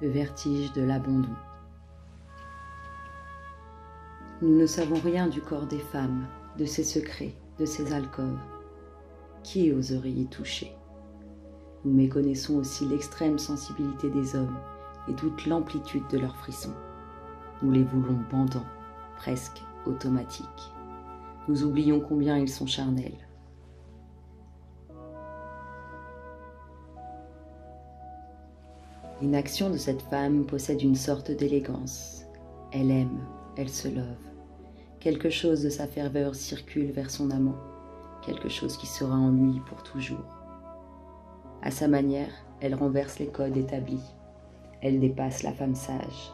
le vertige de l'abandon. Nous ne savons rien du corps des femmes, de ses secrets, de ses alcôves. Qui oserait y toucher? Nous méconnaissons aussi l'extrême sensibilité des hommes et toute l'amplitude de leurs frissons. Nous les voulons bandants, presque automatiques. Nous oublions combien ils sont charnels. L'inaction de cette femme possède une sorte d'élégance. Elle aime, elle se love. Quelque chose de sa ferveur circule vers son amant, quelque chose qui sera en lui pour toujours. À sa manière, elle renverse les codes établis. Elle dépasse la femme sage.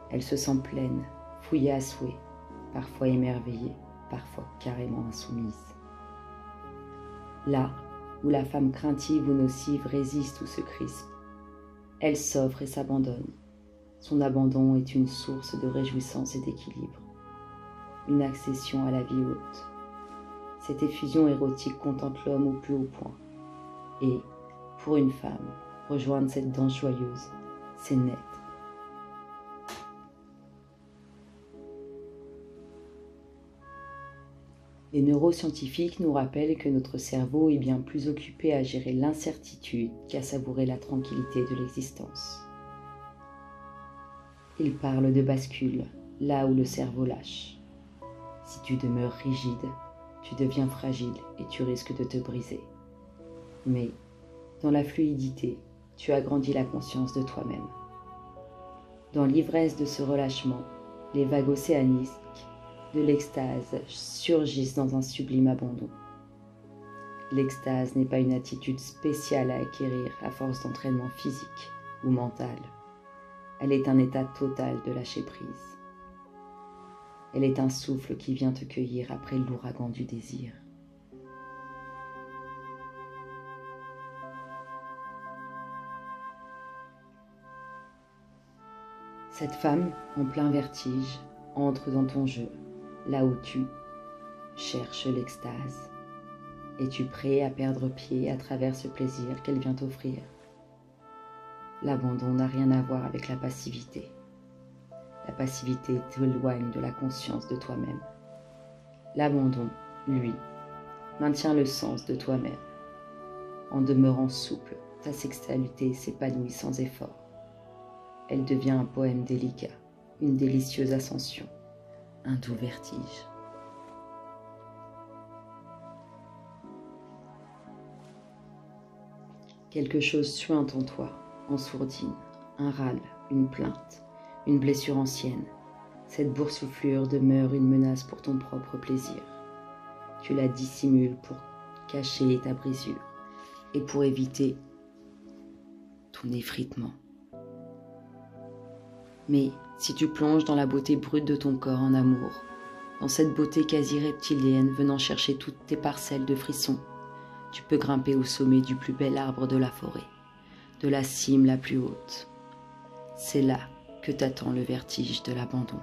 Elle se sent pleine, fouillée à souhait, parfois émerveillée, parfois carrément insoumise. Là où la femme craintive ou nocive résiste ou se crispe, elle s'offre et s'abandonne. Son abandon est une source de réjouissance et d'équilibre, une accession à la vie haute. Cette effusion érotique contente l'homme au plus haut point. Et, pour une femme, rejoindre cette danse joyeuse, c'est naître. Les neuroscientifiques nous rappellent que notre cerveau est bien plus occupé à gérer l'incertitude qu'à savourer la tranquillité de l'existence. Ils parlent de bascule, là où le cerveau lâche. Si tu demeures rigide, tu deviens fragile et tu risques de te briser. Mais, dans la fluidité, tu agrandis la conscience de toi-même. Dans l'ivresse de ce relâchement, les vagues océaniques de l'extase surgissent dans un sublime abandon. L'extase n'est pas une attitude spéciale à acquérir à force d'entraînement physique ou mental. Elle est un état total de lâcher prise. Elle est un souffle qui vient te cueillir après l'ouragan du désir. Cette femme, en plein vertige, entre dans ton jeu, là où tu cherches l'extase. Es-tu prêt à perdre pied à travers ce plaisir qu'elle vient t'offrir? L'abandon n'a rien à voir avec la passivité. La passivité t'éloigne de la conscience de toi-même. L'abandon, lui, maintient le sens de toi-même. En demeurant souple, ta sexualité s'épanouit sans effort. Elle devient un poème délicat, une délicieuse ascension, un doux vertige. Quelque chose suinte en toi, en sourdine, un râle, une plainte, une blessure ancienne. Cette boursouflure demeure une menace pour ton propre plaisir. Tu la dissimules pour cacher ta brisure et pour éviter ton effritement. Mais si tu plonges dans la beauté brute de ton corps en amour, dans cette beauté quasi reptilienne venant chercher toutes tes parcelles de frissons, tu peux grimper au sommet du plus bel arbre de la forêt, de la cime la plus haute. C'est là que t'attend le vertige de l'abandon.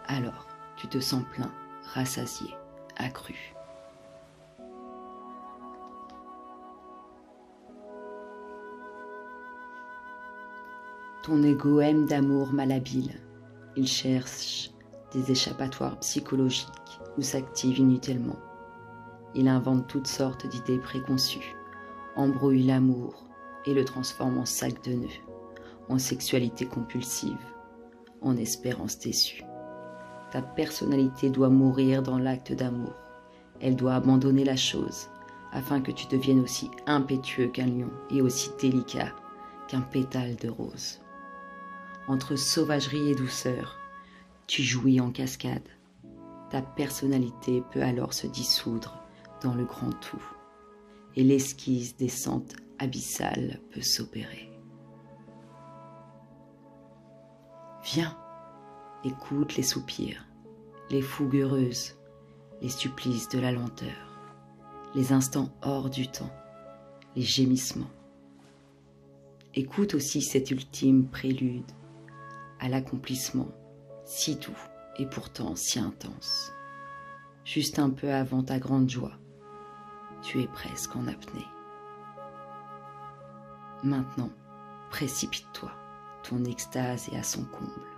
Alors, tu te sens plein, rassasié, accru. Ton ego aime d'amour malhabile. Il cherche des échappatoires psychologiques où s'active inutilement. Il invente toutes sortes d'idées préconçues, embrouille l'amour et le transforme en sac de nœuds, en sexualité compulsive, en espérance déçue. Ta personnalité doit mourir dans l'acte d'amour. Elle doit abandonner la chose, afin que tu deviennes aussi impétueux qu'un lion et aussi délicat qu'un pétale de rose. Entre sauvagerie et douceur, tu jouis en cascade. Ta personnalité peut alors se dissoudre dans le grand tout, et l'esquisse descente abyssale peut s'opérer. Viens, écoute les soupirs, les fougues heureuses, les supplices de la lenteur, les instants hors du temps, les gémissements. Écoute aussi cet ultime prélude à l'accomplissement, si doux et pourtant si intense. Juste un peu avant ta grande joie, tu es presque en apnée. Maintenant, précipite-toi, ton extase est à son comble.